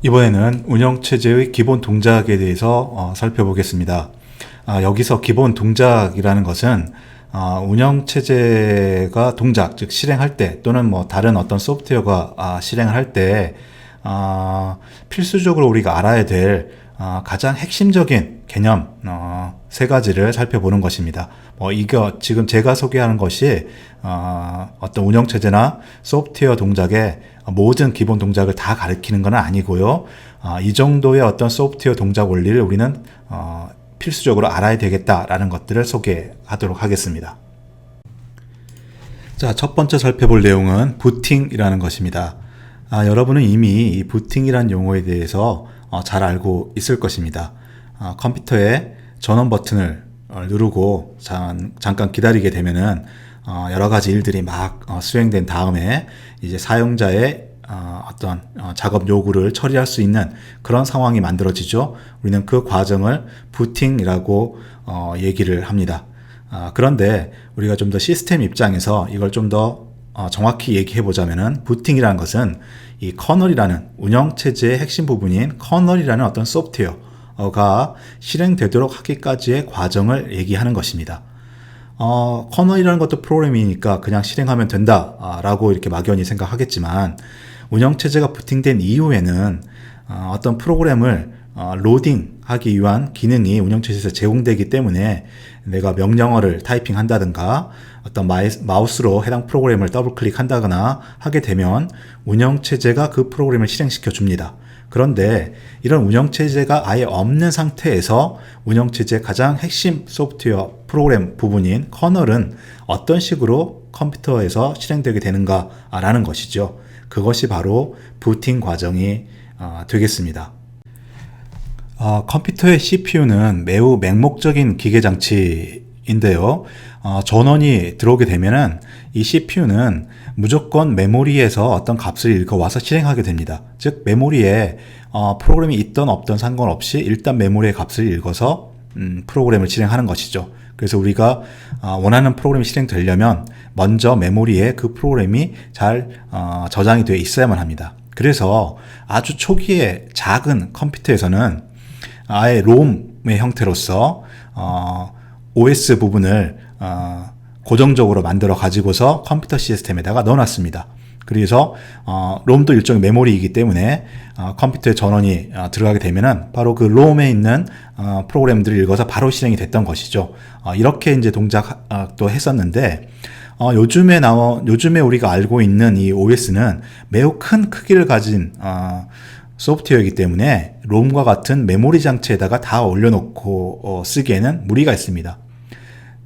이번에는 운영체제의 기본 동작에 대해서 살펴보겠습니다. 여기서 기본 동작이라는 것은 운영체제가 동작, 즉 실행할 때 또는 뭐 다른 어떤 소프트웨어가 실행을 할 때 필수적으로 우리가 알아야 될 가장 핵심적인 개념 세 가지를 살펴보는 것입니다. 이거 지금 제가 소개하는 것이 어떤 운영체제나 소프트웨어 동작의 모든 기본 동작을 다 가리키는 건 아니고요. 이 정도의 어떤 소프트웨어 동작 원리를 우리는 필수적으로 알아야 되겠다라는 것들을 소개하도록 하겠습니다. 자, 첫 번째 살펴볼 내용은 부팅이라는 것입니다. 여러분은 이미 이 부팅이라는 용어에 대해서 잘 알고 있을 것입니다. 컴퓨터에 전원 버튼을 누르고 잠깐 기다리게 되면은 여러 가지 일들이 막 수행된 다음에 이제 사용자의 어떤 작업 요구를 처리할 수 있는 그런 상황이 만들어지죠. 우리는 그 과정을 부팅이라고 얘기를 합니다. 그런데 우리가 좀 더 시스템 입장에서 이걸 좀 더 정확히 얘기해 보자면은 부팅이라는 것은 이 커널이라는 운영체제의 핵심 부분인 커널이라는 어떤 소프트웨어가 실행되도록 하기까지의 과정을 얘기하는 것입니다. 커널이라는 것도 프로그램이니까 그냥 실행하면 된다라고 이렇게 막연히 생각하겠지만 운영체제가 부팅된 이후에는 어떤 프로그램을 로딩하기 위한 기능이 운영체제에서 제공되기 때문에 내가 명령어를 타이핑한다든가 어떤 마우스로 해당 프로그램을 더블 클릭한다거나 하게 되면 운영체제가 그 프로그램을 실행시켜 줍니다. 그런데 이런 운영체제가 아예 없는 상태에서 운영체제의 가장 핵심 소프트웨어 프로그램 부분인 커널은 어떤 식으로 컴퓨터에서 실행되게 되는가라는 것이죠. 그것이 바로 부팅 과정이 되겠습니다. 컴퓨터의 CPU는 매우 맹목적인 기계장치인데요. 전원이 들어오게 되면은 이 CPU는 무조건 메모리에서 어떤 값을 읽어와서 실행하게 됩니다. 즉 메모리에 프로그램이 있던 없던 상관없이 일단 메모리의 값을 읽어서 프로그램을 실행하는 것이죠. 그래서 우리가 원하는 프로그램이 실행되려면 먼저 메모리에 그 프로그램이 잘 저장이 되어 있어야만 합니다. 그래서 아주 초기에 작은 컴퓨터에서는 아예 롬의 형태로서 OS 부분을 고정적으로 만들어 가지고서 컴퓨터 시스템에다가 넣어놨습니다. 그래서 롬도 일종의 메모리이기 때문에 컴퓨터에 전원이 들어가게 되면은 바로 그 롬에 있는 프로그램들을 읽어서 바로 실행이 됐던 것이죠. 이렇게 이제 동작도 했었는데 요즘에 우리가 알고 있는 이 OS는 매우 큰 크기를 가진 소프트웨어이기 때문에 롬과 같은 메모리 장치에다가 다 올려놓고 쓰기에는 무리가 있습니다.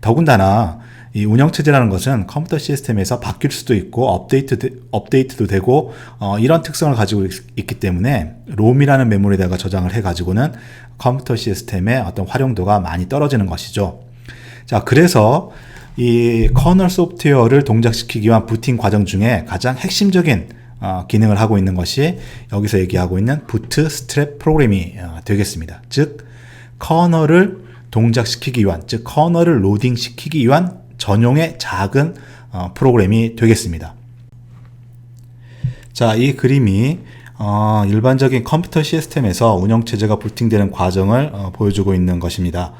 더군다나 이 운영체제라는 것은 컴퓨터 시스템에서 바뀔 수도 있고 업데이트도 되고 이런 특성을 가지고 있기 때문에 롬이라는 메모리에다가 저장을 해가지고는 컴퓨터 시스템의 어떤 활용도가 많이 떨어지는 것이죠. 자, 그래서 이 커널 소프트웨어를 동작시키기 위한 부팅 과정 중에 가장 핵심적인 기능을 하고 있는 것이 여기서 얘기하고 있는 부트스트랩 프로그램이 되겠습니다. 즉 커널을 동작시키기 위한, 즉 커널을 로딩시키기 위한 전용의 작은 프로그램이 되겠습니다. 자, 이 그림이 일반적인 컴퓨터 시스템에서 운영체제가 부팅되는 과정을 보여주고 있는 것입니다.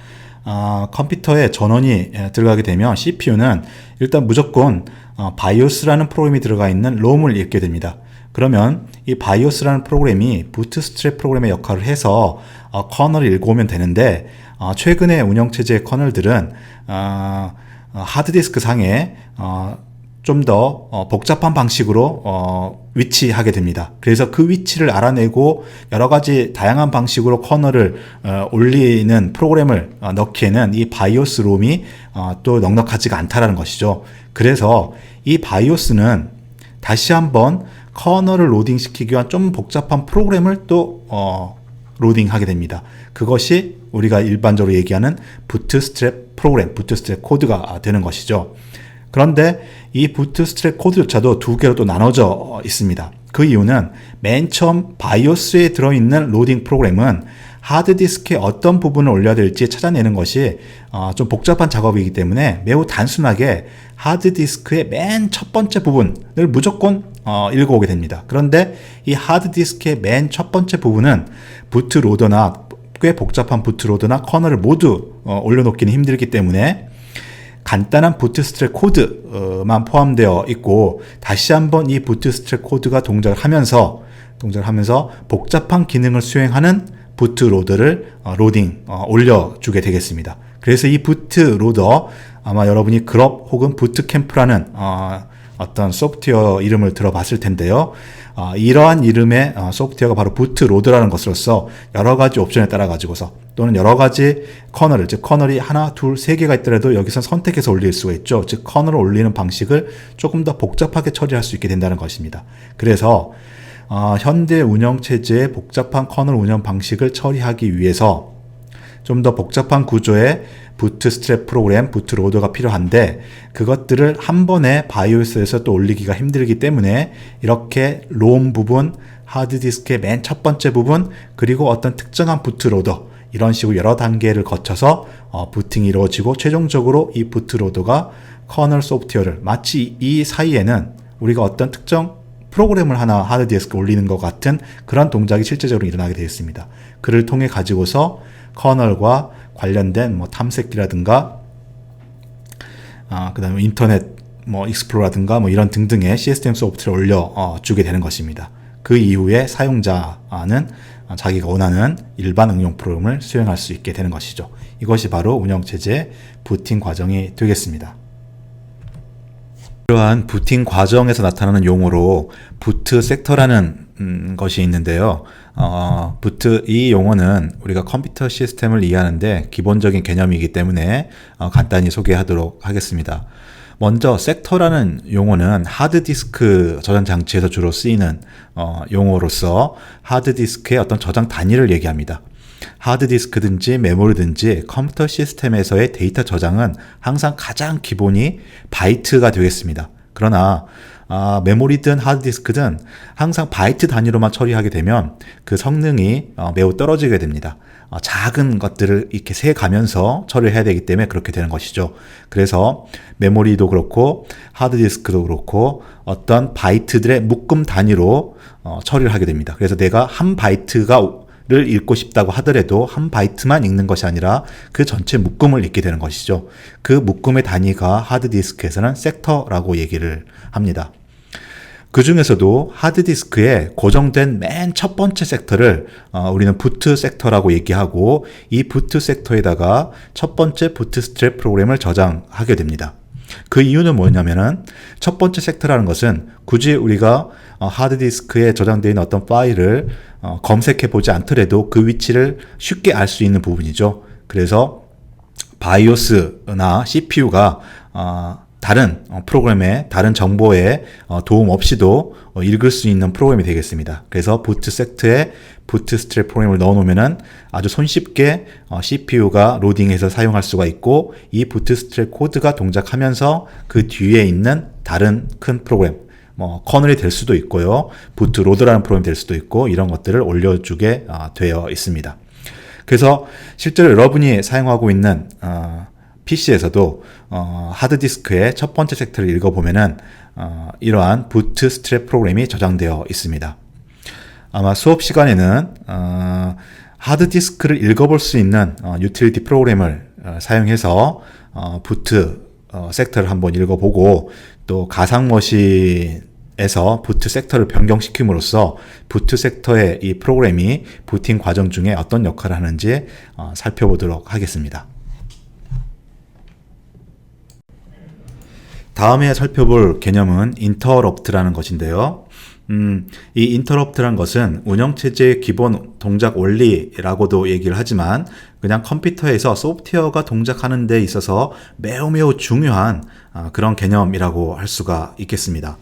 컴퓨터에 전원이 들어가게 되면 CPU는 일단 무조건 바이오스라는 프로그램이 들어가 있는 롬을 읽게 됩니다. 그러면 이 바이오스라는 프로그램이 부트스트랩 프로그램의 역할을 해서 커널을 읽어오면 되는데 최근의 운영체제의 커널들은 하드디스크 상에 좀 더 복잡한 방식으로 위치하게 됩니다. 그래서 그 위치를 알아내고 여러 가지 다양한 방식으로 커널을 올리는 프로그램을 넣기에는 이 바이오스 롬이 또 넉넉하지가 않다라는 것이죠. 그래서 이 바이오스는 다시 한번 커널을 로딩시키기 위한 좀 복잡한 프로그램을 또 로딩하게 됩니다. 그것이 우리가 일반적으로 얘기하는 부트스트랩 프로그램, 부트스트랩 코드가 되는 것이죠. 그런데 이 부트스트랩 코드조차도 두 개로 또 나눠져 있습니다. 그 이유는 맨 처음 바이오스에 들어있는 로딩 프로그램은 하드디스크에 어떤 부분을 올려야 될지 찾아내는 것이 좀 복잡한 작업이기 때문에 매우 단순하게 하드디스크의 맨 첫 번째 부분을 무조건 읽어오게 됩니다. 그런데 이 하드디스크의 맨 첫 번째 부분은 부트로더나 꽤 복잡한 부트로더나 커널을 모두 올려놓기는 힘들기 때문에 간단한 부트스트랩 코드만 포함되어 있고, 다시 한번 이 부트스트랩 코드가 동작을 하면서 복잡한 기능을 수행하는 부트로더를 올려주게 되겠습니다. 그래서 이 부트로더, 아마 여러분이 그럽 혹은 부트캠프라는 어떤 소프트웨어 이름을 들어봤을 텐데요. 이러한 이름의 소프트웨어가 바로 부트로더라는 것으로서 여러 가지 옵션에 따라 가지고서, 또는 여러 가지 커널을, 즉 커널이 하나, 둘, 세 개가 있더라도 여기서 선택해서 올릴 수가 있죠. 즉 커널을 올리는 방식을 조금 더 복잡하게 처리할 수 있게 된다는 것입니다. 그래서 현대 운영체제의 복잡한 커널 운영 방식을 처리하기 위해서 좀 더 복잡한 구조의 부트스트랩 프로그램, 부트로더가 필요한데, 그것들을 한 번에 바이오스에서 또 올리기가 힘들기 때문에 이렇게 롬 부분, 하드디스크의 맨 첫 번째 부분, 그리고 어떤 특정한 부트로더, 이런 식으로 여러 단계를 거쳐서 부팅이 이루어지고 최종적으로 이 부트로더가 커널 소프트웨어를, 마치 이 사이에는 우리가 어떤 특정 프로그램을 하나 하드디스크에 올리는 것 같은 그런 동작이 실제적으로 일어나게 되어 있습니다. 그를 통해 가지고서 커널과 관련된 탐색기라든가 그 다음에 인터넷 익스플로러라든가 이런 등등의 시스템 소프트웨어를 올려주게 되는 것입니다. 그 이후에 사용자는 자기가 원하는 일반 응용 프로그램을 수행할 수 있게 되는 것이죠. 이것이 바로 운영체제의 부팅 과정이 되겠습니다. 이러한 부팅 과정에서 나타나는 용어로 부트 섹터라는 것이 있는데요. 이 용어는 우리가 컴퓨터 시스템을 이해하는데 기본적인 개념이기 때문에 간단히 소개하도록 하겠습니다. 먼저 섹터라는 용어는 하드디스크 저장 장치에서 주로 쓰이는 용어로서 하드디스크의 어떤 저장 단위를 얘기합니다. 하드디스크든지 메모리든지 컴퓨터 시스템에서의 데이터 저장은 항상 가장 기본이 바이트가 되겠습니다. 그러나 메모리든 하드디스크든 항상 바이트 단위로만 처리하게 되면 그 성능이 매우 떨어지게 됩니다. 작은 것들을 이렇게 세가면서 처리를 해야 되기 때문에 그렇게 되는 것이죠. 그래서 메모리도 그렇고 하드디스크도 그렇고 어떤 바이트들의 묶음 단위로 처리를 하게 됩니다. 그래서 내가 한 바이트를 읽고 싶다고 하더라도 한 바이트만 읽는 것이 아니라 그 전체 묶음을 읽게 되는 것이죠. 그 묶음의 단위가 하드디스크에서는 섹터라고 얘기를 합니다. 그 중에서도 하드디스크에 고정된 맨 첫 번째 섹터를 우리는 부트 섹터라고 얘기하고, 이 부트 섹터에다가 첫 번째 부트스트랩 프로그램을 저장하게 됩니다. 그 이유는 뭐냐면은 첫 번째 섹터라는 것은 굳이 우리가 하드디스크에 저장되어 있는 어떤 파일을 검색해 보지 않더라도 그 위치를 쉽게 알 수 있는 부분이죠. 그래서 바이오스나 CPU가 다른 프로그램의 다른 정보에 도움 없이도 읽을 수 있는 프로그램이 되겠습니다. 그래서 부트 섹터에 부트스트랩 프로그램을 넣어놓으면 아주 손쉽게 CPU가 로딩해서 사용할 수가 있고, 이 부트스트랩 코드가 동작하면서 그 뒤에 있는 다른 큰 프로그램, 커널이 될 수도 있고요, 부트로더라는 프로그램이 될 수도 있고, 이런 것들을 올려주게 되어 있습니다. 그래서 실제로 여러분이 사용하고 있는 PC에서도 하드디스크의 첫 번째 섹터를 읽어보면은 이러한 부트스트랩 프로그램이 저장되어 있습니다. 아마 수업 시간에는 하드디스크를 읽어볼 수 있는 유틸리티 프로그램을 사용해서 부트 섹터를 한번 읽어보고, 또 가상머신에서 부트 섹터를 변경시킴으로써 부트 섹터의 이 프로그램이 부팅 과정 중에 어떤 역할을 하는지 살펴보도록 하겠습니다. 다음에 살펴볼 개념은 인터럽트라는 것인데요. 이 인터럽트라는 것은 운영체제의 기본 동작 원리라고도 얘기를 하지만, 그냥 컴퓨터에서 소프트웨어가 동작하는 데 있어서 매우 중요한 그런 개념이라고 할 수가 있겠습니다.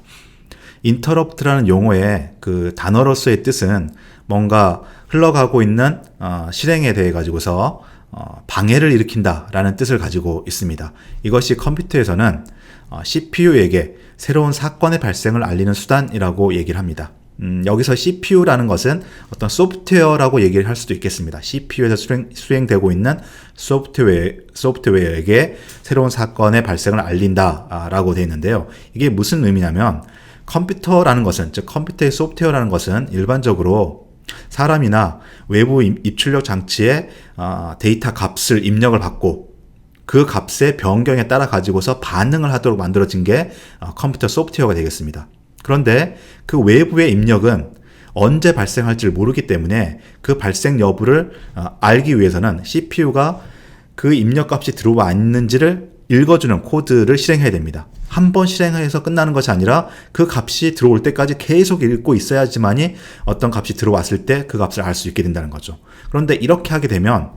인터럽트라는 용어의 그 단어로서의 뜻은 뭔가 흘러가고 있는 실행에 대해 가지고서 방해를 일으킨다라는 뜻을 가지고 있습니다. 이것이 컴퓨터에서는 CPU에게 새로운 사건의 발생을 알리는 수단이라고 얘기를 합니다. 여기서 CPU라는 것은 어떤 소프트웨어라고 얘기를 할 수도 있겠습니다. CPU에서 수행되고 있는 소프트웨어에게 새로운 사건의 발생을 알린다라고 되어 있는데요. 이게 무슨 의미냐면 컴퓨터라는 것은, 즉 컴퓨터의 소프트웨어라는 것은 일반적으로 사람이나 외부 입출력 장치에 데이터 값을 입력을 받고 그 값의 변경에 따라 가지고서 반응을 하도록 만들어진 게 컴퓨터 소프트웨어가 되겠습니다. 그런데 그 외부의 입력은 언제 발생할지를 모르기 때문에 그 발생 여부를 알기 위해서는 CPU가 그 입력값이 들어와 있는지를 읽어주는 코드를 실행해야 됩니다. 한 번 실행해서 끝나는 것이 아니라 그 값이 들어올 때까지 계속 읽고 있어야지만이 어떤 값이 들어왔을 때 그 값을 알 수 있게 된다는 거죠. 그런데 이렇게 하게 되면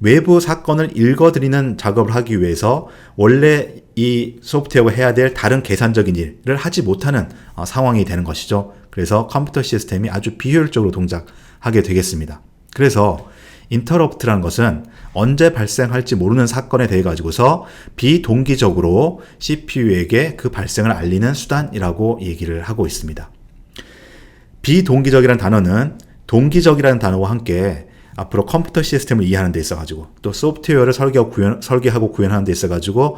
외부 사건을 읽어드리는 작업을 하기 위해서 원래 이 소프트웨어가 해야 될 다른 계산적인 일을 하지 못하는 상황이 되는 것이죠. 그래서 컴퓨터 시스템이 아주 비효율적으로 동작하게 되겠습니다. 그래서 인터럽트라는 것은 언제 발생할지 모르는 사건에 대해 가지고서 비동기적으로 CPU에게 그 발생을 알리는 수단이라고 얘기를 하고 있습니다. 비동기적이라는 단어는 동기적이라는 단어와 함께 앞으로 컴퓨터 시스템을 이해하는 데 있어가지고 또 소프트웨어를 설계하고 구현하는 데 있어가지고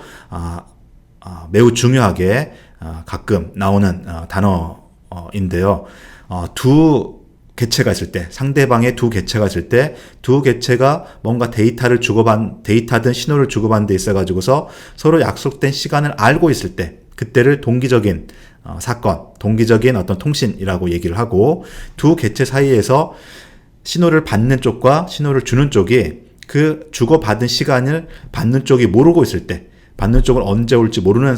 매우 중요하게 가끔 나오는 단어인데요. 두 개체가 있을 때, 상대방의 두 개체가 있을 때 두 개체가 뭔가 데이터든 신호를 주고받는 데 있어가지고서 서로 약속된 시간을 알고 있을 때 그때를 동기적인 사건, 동기적인 어떤 통신이라고 얘기를 하고, 두 개체 사이에서 신호를 받는 쪽과 신호를 주는 쪽이 그 주고받은 시간을 받는 쪽이 모르고 있을 때, 받는 쪽은 언제 올지 모르는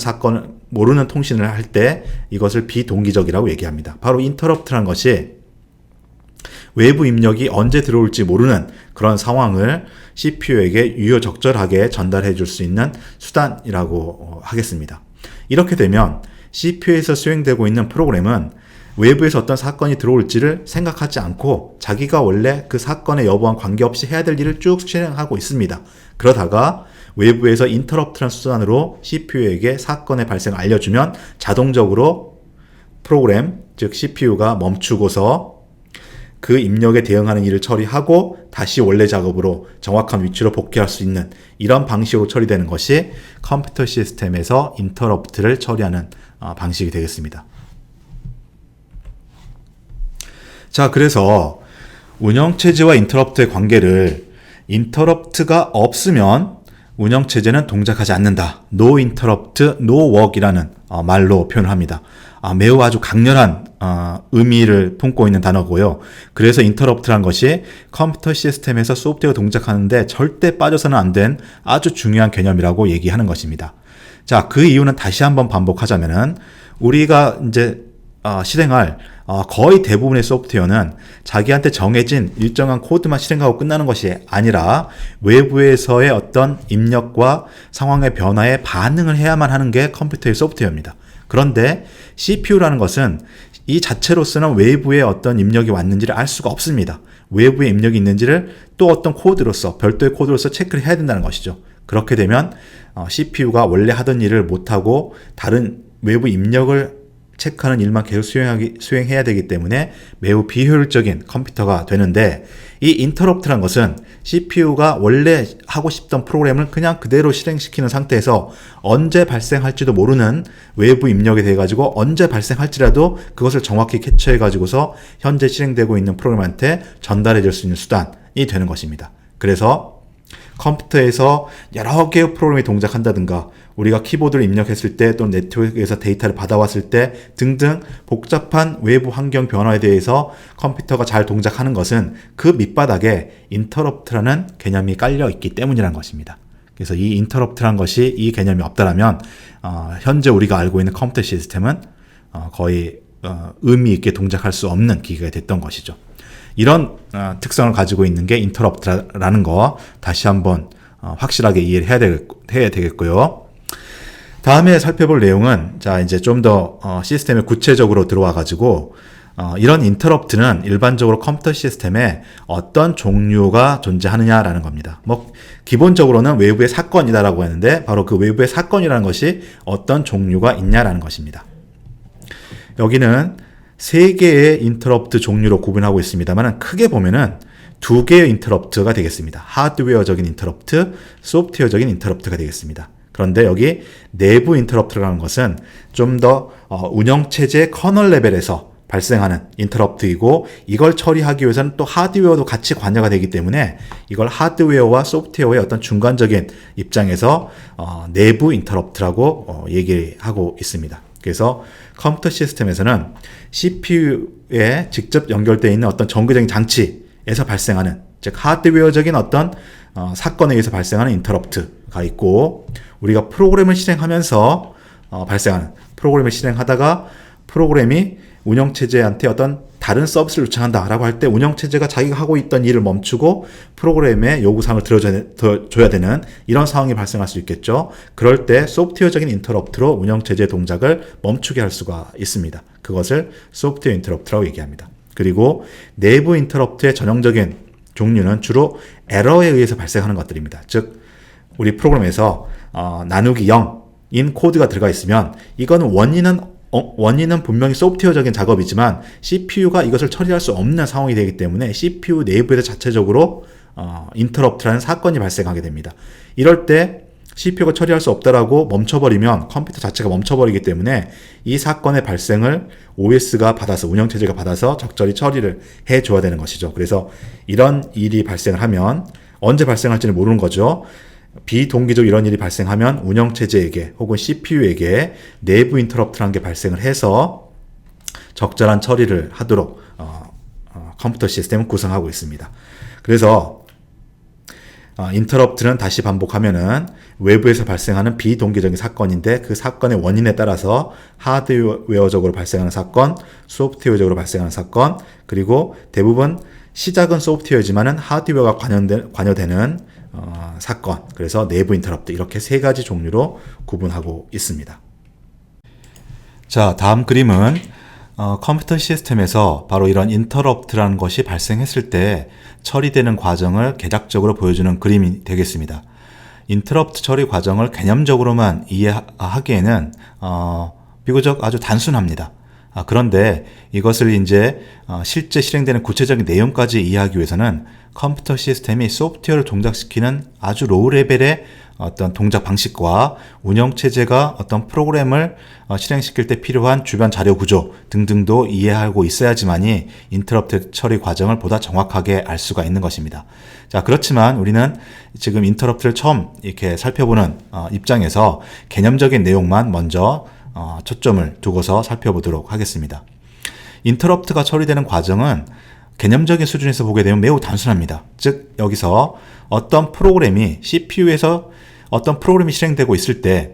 통신을 할 때 이것을 비동기적이라고 얘기합니다. 바로 인터럽트라는 것이 외부 입력이 언제 들어올지 모르는 그런 상황을 CPU에게 유효적절하게 전달해 줄 수 있는 수단이라고 하겠습니다. 이렇게 되면 CPU에서 수행되고 있는 프로그램은 외부에서 어떤 사건이 들어올지를 생각하지 않고 자기가 원래 그 사건의 여부와 관계없이 해야 될 일을 쭉 실행하고 있습니다. 그러다가 외부에서 인터럽트라는 수단으로 CPU에게 사건의 발생을 알려주면 자동적으로 프로그램, 즉 CPU가 멈추고서 그 입력에 대응하는 일을 처리하고 다시 원래 작업으로 정확한 위치로 복귀할 수 있는 이런 방식으로 처리되는 것이 컴퓨터 시스템에서 인터럽트를 처리하는 방식이 되겠습니다. 자, 그래서 운영체제와 인터럽트의 관계를 인터럽트가 없으면 운영체제는 동작하지 않는다. No interrupt, no work이라는 말로 표현을 합니다. 매우 아주 강렬한 의미를 품고 있는 단어고요. 그래서 인터럽트란 것이 컴퓨터 시스템에서 소프트웨어 동작하는데 절대 빠져서는 안 된 아주 중요한 개념이라고 얘기하는 것입니다. 자, 그 이유는 다시 한번 반복하자면은 우리가 이제 실행할 거의 대부분의 소프트웨어는 자기한테 정해진 일정한 코드만 실행하고 끝나는 것이 아니라 외부에서의 어떤 입력과 상황의 변화에 반응을 해야만 하는 게 컴퓨터의 소프트웨어입니다. 그런데 CPU라는 것은 이 자체로서는 외부의 어떤 입력이 왔는지를 알 수가 없습니다. 외부의 입력이 있는지를 또 어떤 코드로서, 별도의 코드로서 체크를 해야 된다는 것이죠. 그렇게 되면 CPU가 원래 하던 일을 못하고 다른 외부 입력을 체크하는 일만 계속 수행해야 되기 때문에 매우 비효율적인 컴퓨터가 되는데, 이 인터럽트란 것은 CPU가 원래 하고 싶던 프로그램을 그냥 그대로 실행시키는 상태에서 언제 발생할지도 모르는 외부 입력에 대해 가지고 언제 발생할지라도 그것을 정확히 캐치해 가지고서 현재 실행되고 있는 프로그램한테 전달해 줄 수 있는 수단이 되는 것입니다. 그래서 컴퓨터에서 여러 개의 프로그램이 동작한다든가 우리가 키보드를 입력했을 때 또는 네트워크에서 데이터를 받아왔을 때 등등 복잡한 외부 환경 변화에 대해서 컴퓨터가 잘 동작하는 것은 그 밑바닥에 인터럽트라는 개념이 깔려 있기 때문이라는 것입니다. 그래서 이 인터럽트라는 것이, 이 개념이 없다라면 현재 우리가 알고 있는 컴퓨터 시스템은 거의 의미 있게 동작할 수 없는 기계가 됐던 것이죠. 이런 특성을 가지고 있는 게 인터럽트라는 거 다시 한번 확실하게 이해를 해야 되겠고요. 다음에 살펴볼 내용은, 자, 이제 좀 더 시스템에 구체적으로 들어와 가지고 이런 인터럽트는 일반적으로 컴퓨터 시스템에 어떤 종류가 존재하느냐라는 겁니다. 기본적으로는 외부의 사건이다라고 했는데 바로 그 외부의 사건이라는 것이 어떤 종류가 있냐라는 것입니다. 여기는 3개의 인터럽트 종류로 구분하고 있습니다만 크게 보면은 2개의 인터럽트가 되겠습니다. 하드웨어적인 인터럽트, 소프트웨어적인 인터럽트가 되겠습니다. 그런데 여기 내부 인터럽트라는 것은 좀 더 운영체제 커널 레벨에서 발생하는 인터럽트이고, 이걸 처리하기 위해서는 또 하드웨어도 같이 관여가 되기 때문에 이걸 하드웨어와 소프트웨어의 어떤 중간적인 입장에서 내부 인터럽트라고 얘기하고 있습니다. 그래서 컴퓨터 시스템에서는 CPU에 직접 연결되어 있는 어떤 정규적인 장치에서 발생하는, 즉 하드웨어적인 어떤 사건에 의해서 발생하는 인터럽트가 있고, 우리가 프로그램을 실행하면서 발생하는, 프로그램을 실행하다가 프로그램이 운영체제한테 어떤 다른 서비스를 요청한다라고 할 때 운영체제가 자기가 하고 있던 일을 멈추고 프로그램의 요구사항을 들어줘야 되는 이런 상황이 발생할 수 있겠죠. 그럴 때 소프트웨어적인 인터럽트로 운영체제의 동작을 멈추게 할 수가 있습니다. 그것을 소프트웨어 인터럽트라고 얘기합니다. 그리고 내부 인터럽트의 전형적인 종류는 주로 에러에 의해서 발생하는 것들입니다. 즉 우리 프로그램에서 나누기 0인 코드가 들어가 있으면 이거는 원인은 분명히 소프트웨어적인 작업이지만 CPU가 이것을 처리할 수 없는 상황이 되기 때문에 CPU 내부에서 자체적으로 인터럽트라는 사건이 발생하게 됩니다. 이럴 때 CPU가 처리할 수 없다라고 멈춰버리면 컴퓨터 자체가 멈춰버리기 때문에 이 사건의 발생을 OS가 받아서, 운영체제가 받아서 적절히 처리를 해줘야 되는 것이죠. 그래서 이런 일이 발생을 하면 언제 발생할지는 모르는 거죠. 비동기적 이런 일이 발생하면 운영체제에게 혹은 CPU에게 내부 인터럽트라는 게 발생을 해서 적절한 처리를 하도록 컴퓨터 시스템을 구성하고 있습니다. 그래서 인터럽트는 다시 반복하면은 외부에서 발생하는 비동기적인 사건인데, 그 사건의 원인에 따라서 하드웨어적으로 발생하는 사건, 소프트웨어적으로 발생하는 사건, 그리고 대부분 시작은 소프트웨어지만은 하드웨어가 관여되는 사건, 그래서 내부 인터럽트, 이렇게 3가지 종류로 구분하고 있습니다. 자, 다음 그림은 컴퓨터 시스템에서 바로 이런 인터럽트라는 것이 발생했을 때 처리되는 과정을 개략적으로 보여주는 그림이 되겠습니다. 인터럽트 처리 과정을 개념적으로만 이해하기에는 비교적 아주 단순합니다. 그런데 이것을 이제 실제 실행되는 구체적인 내용까지 이해하기 위해서는 컴퓨터 시스템이 소프트웨어를 동작시키는 아주 로우 레벨의 어떤 동작 방식과 운영체제가 어떤 프로그램을 실행시킬 때 필요한 주변 자료 구조 등등도 이해하고 있어야지만이 인터럽트 처리 과정을 보다 정확하게 알 수가 있는 것입니다. 자, 그렇지만 우리는 지금 인터럽트를 처음 이렇게 살펴보는 입장에서 개념적인 내용만 먼저 초점을 두고서 살펴보도록 하겠습니다. 인터럽트가 처리되는 과정은 개념적인 수준에서 보게 되면 매우 단순합니다. 즉 여기서 어떤 프로그램이 CPU에서 어떤 프로그램이 실행되고 있을 때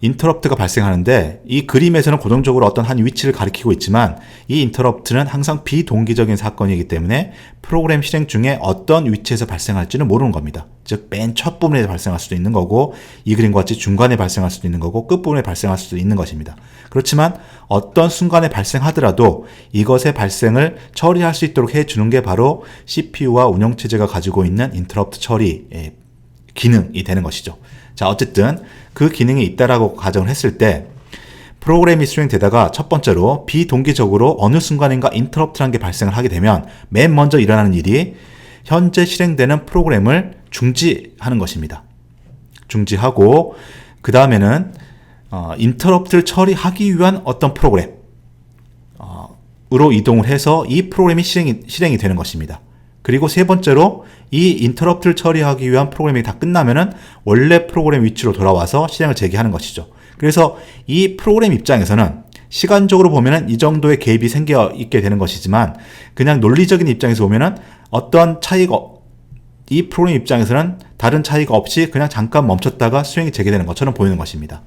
인터럽트가 발생하는데, 이 그림에서는 고정적으로 어떤 한 위치를 가리키고 있지만 이 인터럽트는 항상 비동기적인 사건이기 때문에 프로그램 실행 중에 어떤 위치에서 발생할지는 모르는 겁니다. 즉 맨 첫 부분에 발생할 수도 있는 거고, 이 그림과 같이 중간에 발생할 수도 있는 거고, 끝부분에 발생할 수도 있는 것입니다. 그렇지만 어떤 순간에 발생하더라도 이것의 발생을 처리할 수 있도록 해주는 게 바로 CPU와 운영체제가 가지고 있는 인터럽트 처리 기능이 되는 것이죠. 자, 어쨌든 그 기능이 있다라고 가정을 했을 때 프로그램이 수행되다가 첫 번째로 비동기적으로 어느 순간인가 인터럽트라는 게 발생을 하게 되면 맨 먼저 일어나는 일이 현재 실행되는 프로그램을 중지하는 것입니다. 중지하고 그 다음에는 인터럽트를 처리하기 위한 어떤 프로그램으로 이동을 해서 이 프로그램이 실행이 되는 것입니다. 그리고 세 번째로 이 인터럽트를 처리하기 위한 프로그램이 다 끝나면은 원래 프로그램 위치로 돌아와서 실행을 재개하는 것이죠. 그래서 이 프로그램 입장에서는 시간적으로 보면은 이 정도의 갭이 생겨 있게 되는 것이지만, 그냥 논리적인 입장에서 보면은 어떤 차이가, 이 프로그램 입장에서는 다른 차이가 없이 그냥 잠깐 멈췄다가 수행이 재개되는 것처럼 보이는 것입니다.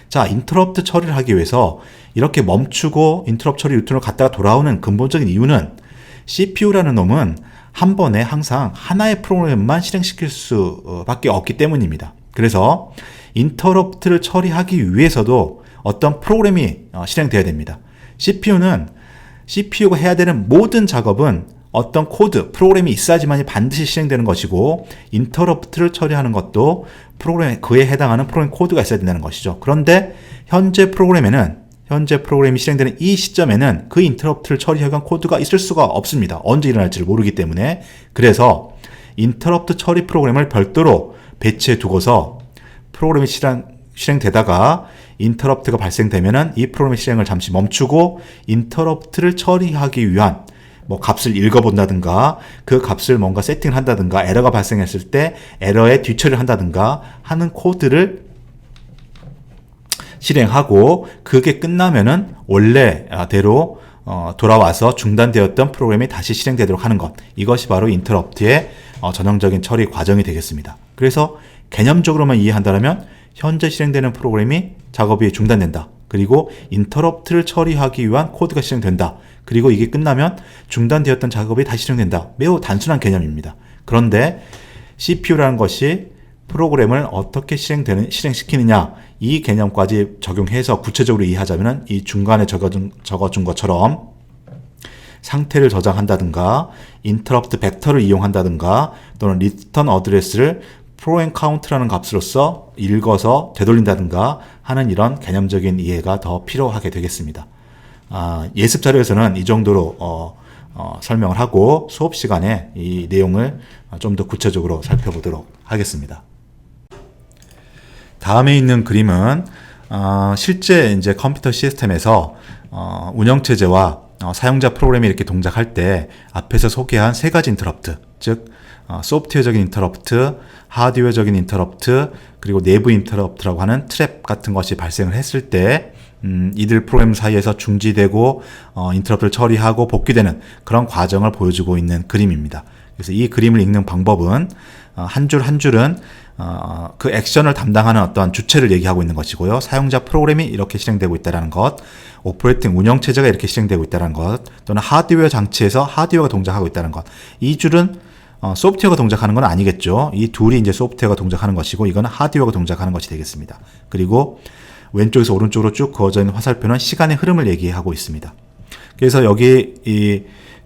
자, 인터럽트 처리를 하기 위해서 이렇게 멈추고 인터럽트 처리 루틴으로 갔다가 돌아오는 근본적인 이유는 CPU라는 놈은 한 번에 항상 하나의 프로그램만 실행시킬 수밖에 없기 때문입니다. 그래서 인터럽트를 처리하기 위해서도 어떤 프로그램이 실행되어야 됩니다. CPU가 해야 되는 모든 작업은 어떤 코드, 프로그램이 있어야지만 반드시 실행되는 것이고, 인터럽트를 처리하는 것도 그에 해당하는 프로그램 코드가 있어야 된다는 것이죠. 그런데 현재 프로그램에는 현재 프로그램이 실행되는 이 시점에는 그 인터럽트를 처리하기 위한 코드가 있을 수가 없습니다. 언제 일어날지를 모르기 때문에. 그래서 인터럽트 처리 프로그램을 별도로 배치해 두고서 프로그램이 실행되다가 인터럽트가 발생되면은 이 프로그램의 실행을 잠시 멈추고 인터럽트를 처리하기 위한 뭐 값을 읽어본다든가 그 값을 뭔가 세팅을 한다든가 에러가 발생했을 때 에러의 뒤처리를 한다든가 하는 코드를 실행하고 그게 끝나면은 원래대로 돌아와서 중단되었던 프로그램이 다시 실행되도록 하는 것. 이것이 바로 인터럽트의 전형적인 처리 과정이 되겠습니다. 그래서 개념적으로만 이해한다면 현재 실행되는 프로그램이 작업이 중단된다. 그리고 인터럽트를 처리하기 위한 코드가 실행된다. 그리고 이게 끝나면 중단되었던 작업이 다시 실행된다. 매우 단순한 개념입니다. 그런데 CPU라는 것이 프로그램을 어떻게 실행시키느냐 이 개념까지 적용해서 구체적으로 이해하자면 이 중간에 적어준 것처럼 상태를 저장한다든가 인터럽트 벡터를 이용한다든가 또는 리턴 어드레스를 프로앤카운트라는 값으로서 읽어서 되돌린다든가 하는 이런 개념적인 이해가 더 필요하게 되겠습니다. 예습 자료에서는 이 정도로 설명을 하고 수업 시간에 이 내용을 좀 더 구체적으로 살펴보도록 하겠습니다. 다음에 있는 그림은 실제 이제 컴퓨터 시스템에서 운영체제와 사용자 프로그램이 이렇게 동작할 때 앞에서 소개한 세 가지 인터럽트, 즉 소프트웨어적인 인터럽트, 하드웨어적인 인터럽트, 그리고 내부 인터럽트라고 하는 트랩 같은 것이 발생을 했을 때 이들 프로그램 사이에서 중지되고 인터럽트를 처리하고 복귀되는 그런 과정을 보여주고 있는 그림입니다. 그래서 이 그림을 읽는 방법은 한 줄 한 줄은 그 액션을 담당하는 어떤 주체를 얘기하고 있는 것이고요. 사용자 프로그램이 이렇게 실행되고 있다는 것, 오퍼레이팅 운영체제가 이렇게 실행되고 있다는 것, 또는 하드웨어 장치에서 하드웨어가 동작하고 있다는 것. 이 줄은 소프트웨어가 동작하는 건 아니겠죠. 이 둘이 이제 소프트웨어가 동작하는 것이고 이거는 하드웨어가 동작하는 것이 되겠습니다. 그리고 왼쪽에서 오른쪽으로 쭉 그어져 있는 화살표는 시간의 흐름을 얘기하고 있습니다. 그래서 여기 이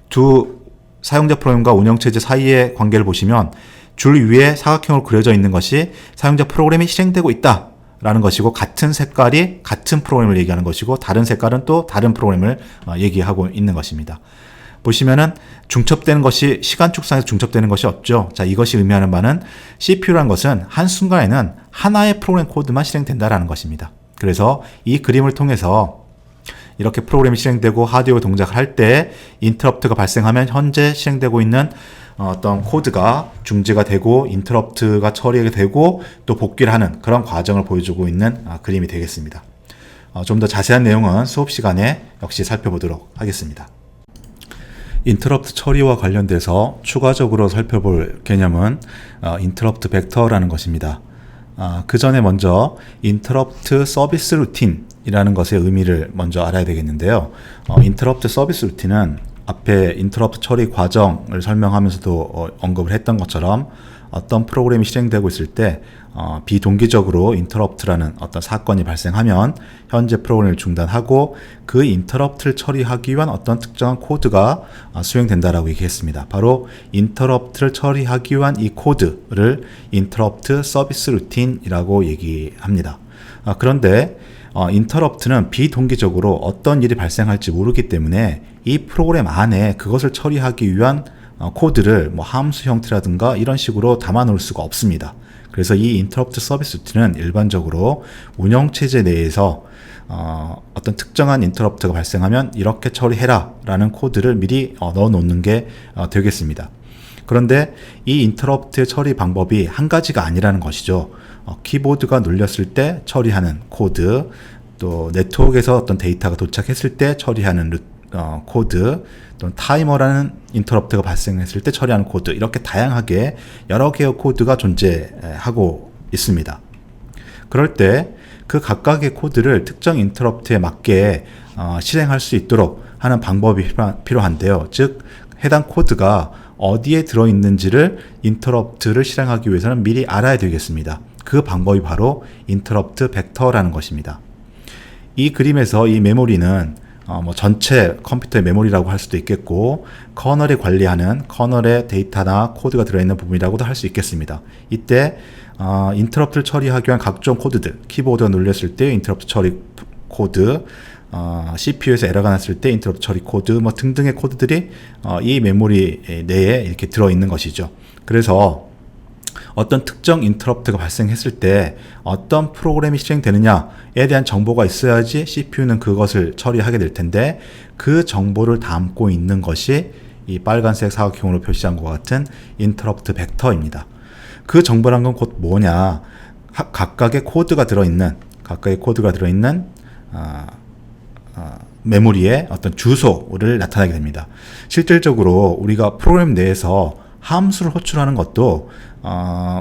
두 사용자 프로그램과 운영체제 사이의 관계를 보시면 줄 위에 사각형으로 그려져 있는 것이 사용자 프로그램이 실행되고 있다라는 것이고 같은 색깔이 같은 프로그램을 얘기하는 것이고 다른 색깔은 또 다른 프로그램을 얘기하고 있는 것입니다. 보시면은 중첩되는 것이 시간 축상에서 중첩되는 것이 없죠. 자, 이것이 의미하는 바는 CPU라는 것은 한순간에는 하나의 프로그램 코드만 실행된다라는 것입니다. 그래서 이 그림을 통해서 이렇게 프로그램이 실행되고 하드웨어 동작을 할 때 인터럽트가 발생하면 현재 실행되고 있는 어떤 코드가 중지가 되고 인터럽트가 처리가 되고 또 복귀를 하는 그런 과정을 보여주고 있는 그림이 되겠습니다. 좀 더 자세한 내용은 수업 시간에 역시 살펴보도록 하겠습니다. 인터럽트 처리와 관련돼서 추가적으로 살펴볼 개념은 인터럽트 벡터라는 것입니다. 그 전에 먼저 인터럽트 서비스 루틴이라는 것의 의미를 먼저 알아야 되겠는데요. 인터럽트 서비스 루틴은 앞에 인터럽트 처리 과정을 설명하면서도 언급을 했던 것처럼 어떤 프로그램이 실행되고 있을 때 비동기적으로 인터럽트라는 어떤 사건이 발생하면 현재 프로그램을 중단하고 그 인터럽트를 처리하기 위한 어떤 특정한 코드가 수행된다라고 얘기했습니다. 바로 인터럽트를 처리하기 위한 이 코드를 인터럽트 서비스 루틴이라고 얘기합니다. 그런데 인터럽트는 비동기적으로 어떤 일이 발생할지 모르기 때문에 이 프로그램 안에 그것을 처리하기 위한 코드를 뭐 함수 형태라든가 이런 식으로 담아 놓을 수가 없습니다. 그래서 이 인터럽트 서비스 루틴은 일반적으로 운영체제 내에서 어떤 특정한 인터럽트가 발생하면 이렇게 처리해라 라는 코드를 미리 넣어 놓는 게 되겠습니다. 그런데 이 인터럽트의 처리 방법이 한 가지가 아니라는 것이죠. 키보드가 눌렸을 때 처리하는 코드, 또 네트워크에서 어떤 데이터가 도착했을 때 처리하는 코드, 또는 타이머라는 인터럽트가 발생했을 때 처리하는 코드, 이렇게 다양하게 여러 개의 코드가 존재하고 있습니다. 그럴 때 그 각각의 코드를 특정 인터럽트에 맞게 실행할 수 있도록 하는 방법이 필요한데요. 즉 해당 코드가 어디에 들어있는지를 인터럽트를 실행하기 위해서는 미리 알아야 되겠습니다. 그 방법이 바로 인터럽트 벡터라는 것입니다. 이 그림에서 이 메모리는 전체 컴퓨터의 메모리라고 할 수도 있겠고 커널이 관리하는 커널의 데이터나 코드가 들어있는 부분이라고도 할 수 있겠습니다. 이때 인터럽트를 처리하기 위한 각종 코드들, 키보드가 눌렸을 때 인터럽트 처리 코드, CPU에서 에러가 났을 때 인터럽트 처리 코드 뭐 등등의 코드들이 이 메모리 내에 이렇게 들어있는 것이죠. 그래서 어떤 특정 인터럽트가 발생했을 때 어떤 프로그램이 실행되느냐에 대한 정보가 있어야지 CPU는 그것을 처리하게 될 텐데, 그 정보를 담고 있는 것이 이 빨간색 사각형으로 표시한 것과 같은 인터럽트 벡터입니다. 그 정보란 건 곧 뭐냐, 각각의 코드가 들어있는 메모리의 어떤 주소를 나타나게 됩니다. 실질적으로 우리가 프로그램 내에서 함수를 호출하는 것도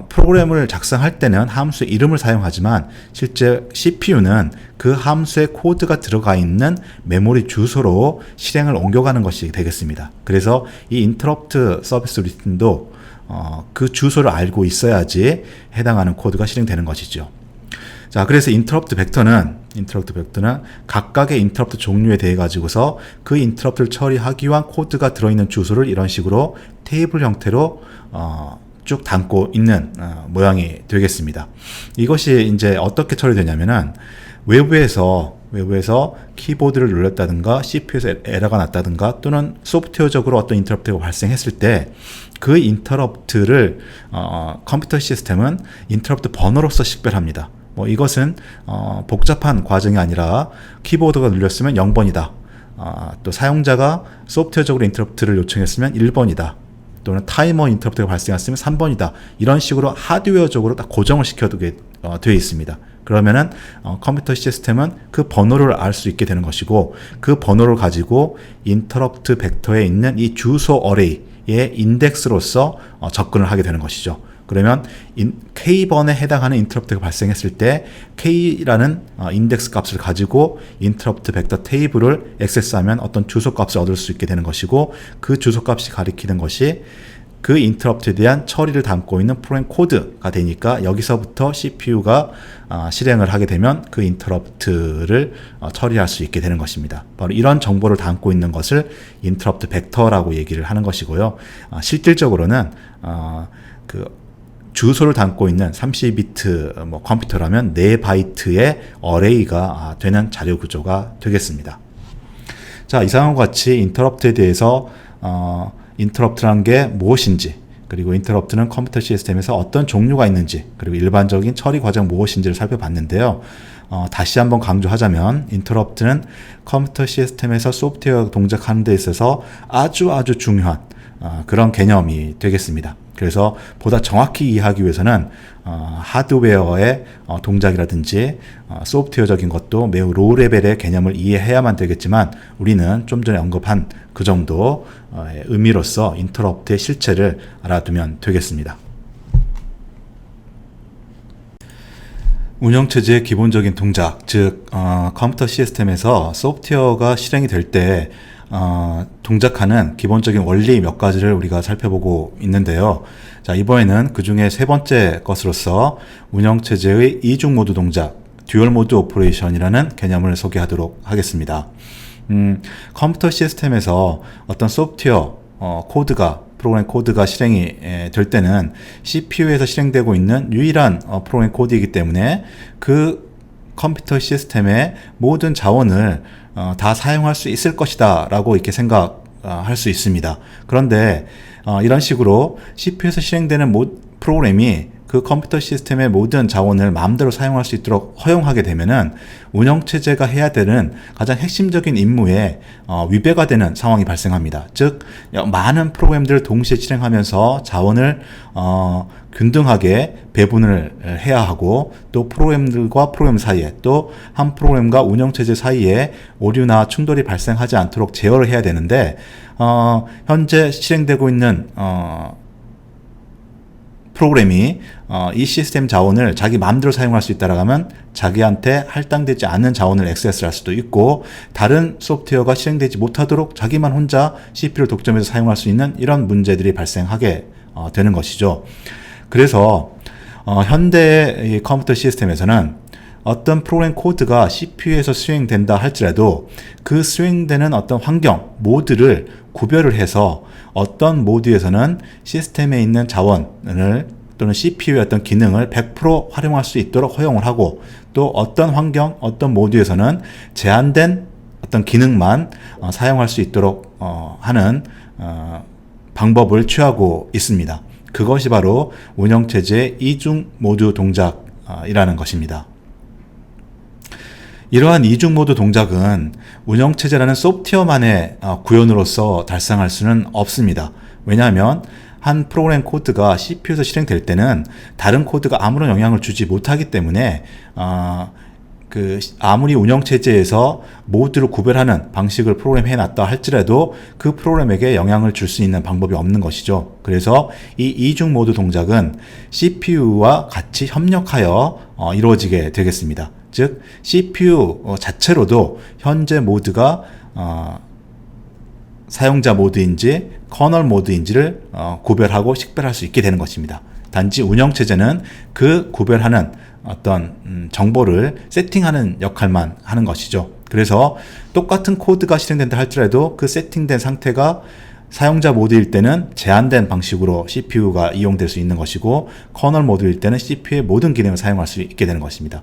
프로그램을 작성할 때는 함수의 이름을 사용하지만 실제 CPU는 그 함수의 코드가 들어가 있는 메모리 주소로 실행을 옮겨가는 것이 되겠습니다. 그래서 이 인터럽트 서비스 루틴도 그 주소를 알고 있어야지 해당하는 코드가 실행되는 것이죠. 자, 그래서 인터럽트 벡터는 각각의 인터럽트 종류에 대해 가지고서 그 인터럽트를 처리하기 위한 코드가 들어있는 주소를 이런 식으로 테이블 형태로 쭉 담고 있는 모양이 되겠습니다. 이것이 이제 어떻게 처리되냐면은 외부에서 키보드를 눌렀다든가 CPU에서 에러가 났다든가 또는 소프트웨어적으로 어떤 인터럽트가 발생했을 때 그 인터럽트를 컴퓨터 시스템은 인터럽트 번호로서 식별합니다. 이것은 복잡한 과정이 아니라 키보드가 눌렸으면 0번이다. 또 사용자가 소프트웨어적으로 인터럽트를 요청했으면 1번이다. 또는 타이머 인터럽트가 발생했으면 3번이다. 이런 식으로 하드웨어적으로 딱 고정을 시켜두게 되어 있습니다. 그러면은 컴퓨터 시스템은 그 번호를 알 수 있게 되는 것이고, 그 번호를 가지고 인터럽트 벡터에 있는 이 주소 어레이의 인덱스로서 접근을 하게 되는 것이죠. 그러면 K번에 해당하는 인터럽트가 발생했을 때 K라는 인덱스 값을 가지고 인터럽트 벡터 테이블을 액세스하면 어떤 주소 값을 얻을 수 있게 되는 것이고, 그 주소 값이 가리키는 것이 그 인터럽트에 대한 처리를 담고 있는 프로그램 코드가 되니까, 여기서부터 CPU가 실행을 하게 되면 그 인터럽트를 처리할 수 있게 되는 것입니다. 바로 이런 정보를 담고 있는 것을 인터럽트 벡터라고 얘기를 하는 것이고요. 실질적으로는 그 주소를 담고 있는 32비트 컴퓨터라면 4바이트의 어레이가 되는 자료 구조가 되겠습니다. 자, 이상과 같이 인터럽트에 대해서 인터럽트라는 게 무엇인지, 그리고 인터럽트는 컴퓨터 시스템에서 어떤 종류가 있는지, 그리고 일반적인 처리 과정 무엇인지를 살펴봤는데요. 다시 한번 강조하자면 인터럽트는 컴퓨터 시스템에서 소프트웨어 동작하는 데 있어서 아주 중요한 그런 개념이 되겠습니다. 그래서 보다 정확히 이해하기 위해서는 하드웨어의 동작이라든지 소프트웨어적인 것도 매우 로우 레벨의 개념을 이해해야만 되겠지만, 우리는 좀 전에 언급한 그 정도 의미로서 인터럽트의 실체를 알아두면 되겠습니다. 운영체제의 기본적인 동작, 즉 컴퓨터 시스템에서 소프트웨어가 실행이 될 때 동작하는 기본적인 원리 몇 가지를 우리가 살펴보고 있는데요. 자, 이번에는 그 중에 세 번째 것으로서 운영체제의 이중 모드 동작, 듀얼 모드 오퍼레이션이라는 개념을 소개하도록 하겠습니다. 컴퓨터 시스템에서 어떤 소프트웨어 프로그램 코드가 실행이 될 때는 CPU에서 실행되고 있는 유일한 프로그램 코드이기 때문에 그 컴퓨터 시스템의 모든 자원을 다 사용할 수 있을 것이다 라고 이렇게 생각할 수 있습니다. 그런데 이런 식으로 CPU에서 실행되는 프로그램이 그 컴퓨터 시스템의 모든 자원을 마음대로 사용할 수 있도록 허용하게 되면은 운영체제가 해야 되는 가장 핵심적인 임무에 위배가 되는 상황이 발생합니다. 즉, 많은 프로그램들을 동시에 실행하면서 자원을 균등하게 배분을 해야 하고, 또 프로그램들과 프로그램 사이에, 또 한 프로그램과 운영체제 사이에 오류나 충돌이 발생하지 않도록 제어를 해야 되는데, 현재 실행되고 있는 프로그램이 이 시스템 자원을 자기 마음대로 사용할 수 있다라고 하면 자기한테 할당되지 않는 자원을 액세스할 수도 있고, 다른 소프트웨어가 실행되지 못하도록 자기만 혼자 CPU를 독점해서 사용할 수 있는 이런 문제들이 발생하게 되는 것이죠. 그래서 현대의 컴퓨터 시스템에서는 어떤 프로그램 코드가 CPU에서 수행된다 할지라도 그 수행되는 어떤 환경, 모드를 구별을 해서 어떤 모드에서는 시스템에 있는 자원을 또는 CPU의 어떤 기능을 100% 활용할 수 있도록 허용을 하고, 또 어떤 환경, 어떤 모드에서는 제한된 어떤 기능만 사용할 수 있도록 하는 방법을 취하고 있습니다. 그것이 바로 운영체제의 이중 모드 동작이라는 것입니다. 이러한 이중 모드 동작은 운영체제라는 소프트웨어만의 구현으로서 달성할 수는 없습니다. 왜냐하면 한 프로그램 코드가 CPU에서 실행될 때는 다른 코드가 아무런 영향을 주지 못하기 때문에 아무리 운영체제에서 모드를 구별하는 방식을 프로그램해 놨다 할지라도 그 프로그램에게 영향을 줄 수 있는 방법이 없는 것이죠. 그래서 이 이중 모드 동작은 CPU와 같이 협력하여 이루어지게 되겠습니다. 즉 CPU 자체로도 현재 모드가 사용자 모드인지 커널 모드인지를 구별하고 식별할 수 있게 되는 것입니다. 단지 운영체제는 그 구별하는 어떤 정보를 세팅하는 역할만 하는 것이죠. 그래서 똑같은 코드가 실행된다 할지라도 그 세팅된 상태가 사용자 모드일 때는 제한된 방식으로 CPU가 이용될 수 있는 것이고 커널 모드일 때는 CPU의 모든 기능을 사용할 수 있게 되는 것입니다.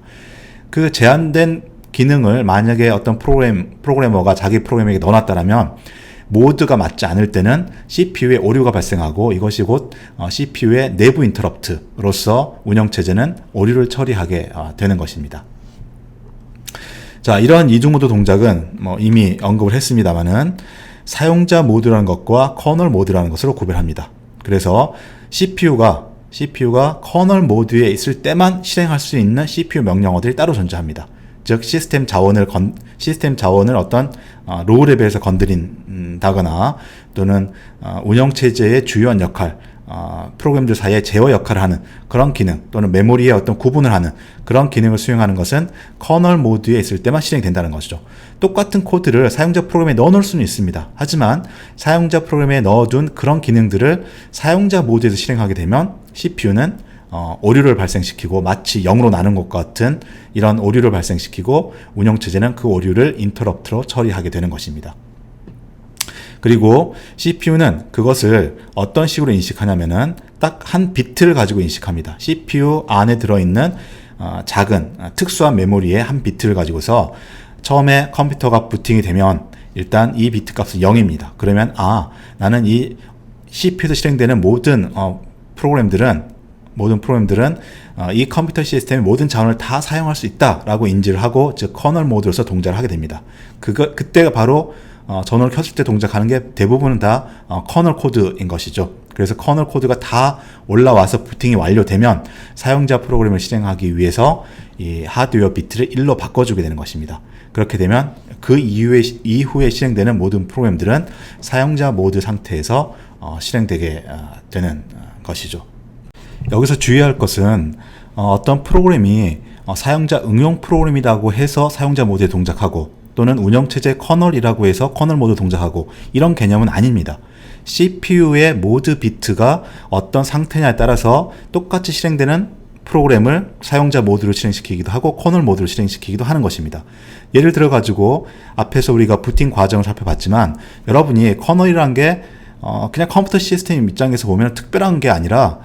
그 제한된 기능을 만약에 어떤 프로그래머가 자기 프로그램에게 넣어놨다면 모드가 맞지 않을 때는 CPU에 오류가 발생하고 이것이 곧 CPU의 내부 인터럽트로서 운영체제는 오류를 처리하게 되는 것입니다. 자, 이러한 이중모드 동작은 이미 언급을 했습니다만은 사용자 모드라는 것과 커널 모드라는 것으로 구별합니다. 그래서 CPU가 커널 모드에 있을 때만 실행할 수 있는 CPU 명령어들이 따로 존재합니다. 즉 시스템 자원을 어떤 로우 레벨에서 건드린다거나 또는 운영체제의 주요한 역할, 프로그램들 사이에 제어 역할을 하는 그런 기능 또는 메모리의 어떤 구분을 하는 그런 기능을 수행하는 것은 커널 모드에 있을 때만 실행된다는 것이죠. 똑같은 코드를 사용자 프로그램에 넣어놓을 수는 있습니다. 하지만 사용자 프로그램에 넣어둔 그런 기능들을 사용자 모드에서 실행하게 되면 CPU는 오류를 발생시키고 마치 0으로 나눈 것 같은 이런 오류를 발생시키고 운영체제는 그 오류를 인터럽트로 처리하게 되는 것입니다. 그리고 CPU는 그것을 어떤 식으로 인식하냐면은 딱 한 비트를 가지고 인식합니다. CPU 안에 들어있는 작은 특수한 메모리의 한 비트를 가지고서 처음에 컴퓨터가 부팅이 되면 일단 이 비트 값은 0입니다. 그러면 나는 이 CPU에서 실행되는 모든 프로그램들은 이 컴퓨터 시스템의 모든 자원을 다 사용할 수 있다라고 인지를 하고 즉 커널 모드로서 동작을 하게 됩니다. 그때가 바로 전원을 켰을 때 동작하는 게 대부분은 다 커널 코드인 것이죠. 그래서 커널 코드가 다 올라와서 부팅이 완료되면 사용자 프로그램을 실행하기 위해서 이 하드웨어 비트를 1로 바꿔주게 되는 것입니다. 그렇게 되면 그 이후에 실행되는 모든 프로그램들은 사용자 모드 상태에서 실행되게 되는 것이죠. 여기서 주의할 것은 어떤 프로그램이 사용자 응용 프로그램이라고 해서 사용자 모드에 동작하고 또는 운영체제 커널이라고 해서 커널 모드 동작하고 이런 개념은 아닙니다. CPU의 모드 비트가 어떤 상태냐에 따라서 똑같이 실행되는 프로그램을 사용자 모드로 실행시키기도 하고 커널 모드로 실행시키기도 하는 것입니다. 예를 들어 가지고 앞에서 우리가 부팅 과정을 살펴봤지만 여러분이 커널이란 게 그냥 컴퓨터 시스템 입장에서 보면 특별한 게 아니라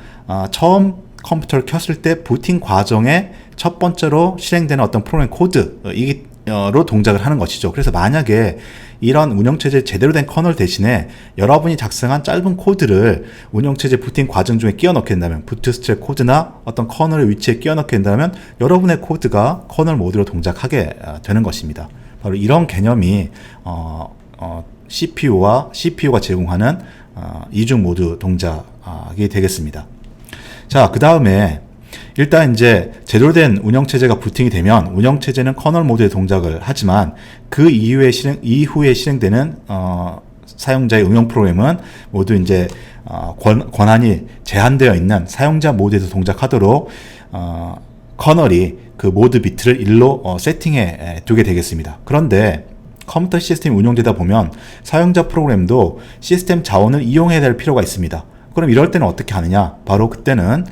처음 컴퓨터를 켰을 때 부팅 과정에 첫 번째로 실행되는 어떤 프로그램 코드로 동작을 하는 것이죠. 그래서 만약에 이런 운영체제 제대로 된 커널 대신에 여러분이 작성한 짧은 코드를 운영체제 부팅 과정 중에 끼워 넣게 된다면 부트스트랩 코드나 어떤 커널의 위치에 끼워 넣게 된다면 여러분의 코드가 커널 모드로 동작하게 되는 것입니다. 바로 이런 개념이 CPU가 제공하는 이중 모드 동작이 되겠습니다. 자, 그 다음에 일단 이제 제대로 된 운영체제가 부팅이 되면 운영체제는 커널 모드의 동작을 하지만 그 이후에 실행되는 사용자의 응용 프로그램은 모두 이제 권한이 제한되어 있는 사용자 모드에서 동작하도록 커널이 그 모드 비트를 1로 세팅해 두게 되겠습니다. 그런데 컴퓨터 시스템이 운영되다 보면 사용자 프로그램도 시스템 자원을 이용해야 될 필요가 있습니다. 그럼 이럴 때는 어떻게 하느냐? 바로 그때는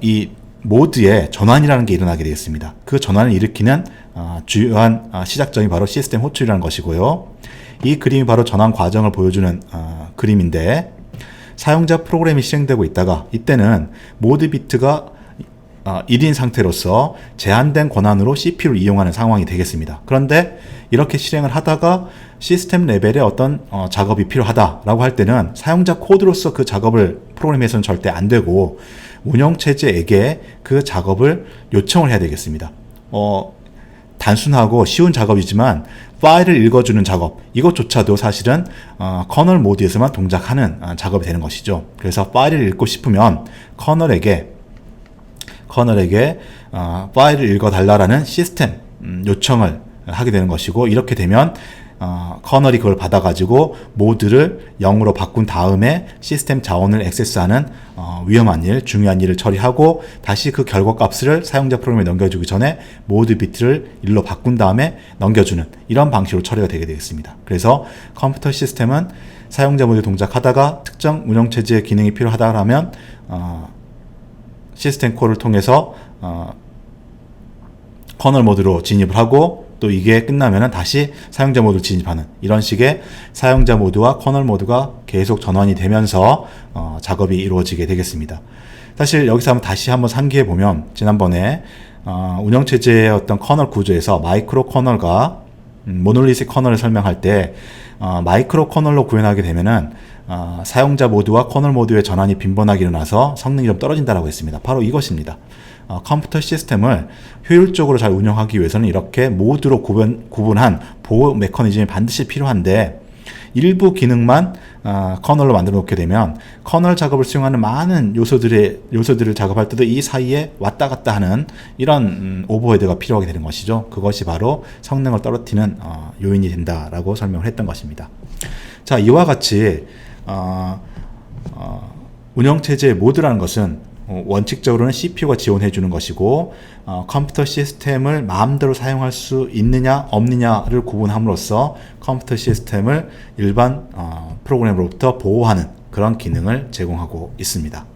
이 모드에 전환이라는 게 일어나게 되겠습니다. 그 전환을 일으키는 주요한 시작점이 바로 시스템 호출이라는 것이고요. 이 그림이 바로 전환 과정을 보여주는 그림인데 사용자 프로그램이 실행되고 있다가 이때는 모드 비트가 1인 상태로서 제한된 권한으로 CPU를 이용하는 상황이 되겠습니다. 그런데 이렇게 실행을 하다가 시스템 레벨의 어떤 작업이 필요하다라고 할 때는 사용자 코드로서 그 작업을 프로그램에서는 절대 안 되고 운영체제에게 그 작업을 요청을 해야 되겠습니다. 단순하고 쉬운 작업이지만 파일을 읽어주는 작업, 이것조차도 사실은 커널 모드에서만 동작하는 작업이 되는 것이죠. 그래서 파일을 읽고 싶으면 커널에게 파일을 읽어달라는 시스템 요청을 하게 되는 것이고, 이렇게 되면 커널이 그걸 받아가지고 모드를 0으로 바꾼 다음에 시스템 자원을 액세스하는 위험한 일, 중요한 일을 처리하고 다시 그 결과값을 사용자 프로그램에 넘겨주기 전에 모드 비트를 1로 바꾼 다음에 넘겨주는 이런 방식으로 처리가 되게 되겠습니다. 그래서 컴퓨터 시스템은 사용자 모드 동작하다가 특정 운영체제의 기능이 필요하다면 시스템 콜을 통해서 커널 모드로 진입을 하고, 또 이게 끝나면 다시 사용자 모드로 진입하는 이런 식의 사용자 모드와 커널 모드가 계속 전환이 되면서 작업이 이루어지게 되겠습니다. 사실 여기서 다시 한번 상기해 보면, 지난번에 운영체제의 어떤 커널 구조에서 마이크로 커널과 모놀리식 커널을 설명할 때 마이크로 커널로 구현하게 되면은 사용자 모드와 커널 모드의 전환이 빈번하게 일어나서 성능이 좀 떨어진다고 했습니다. 바로 이것입니다. 컴퓨터 시스템을 효율적으로 잘 운영하기 위해서는 이렇게 모드로 구분한 보호 메커니즘이 반드시 필요한데, 일부 기능만 커널로 만들어 놓게 되면 커널 작업을 수행하는 많은 요소들을 작업할 때도 이 사이에 왔다 갔다 하는 이런 오버헤드가 필요하게 되는 것이죠. 그것이 바로 성능을 떨어뜨리는 요인이 된다라고 설명을 했던 것입니다. 자, 이와 같이 운영체제의 모드라는 것은 원칙적으로는 CPU가 지원해 주는 것이고, 컴퓨터 시스템을 마음대로 사용할 수 있느냐 없느냐를 구분함으로써 컴퓨터 시스템을 일반 프로그램으로부터 보호하는 그런 기능을 제공하고 있습니다.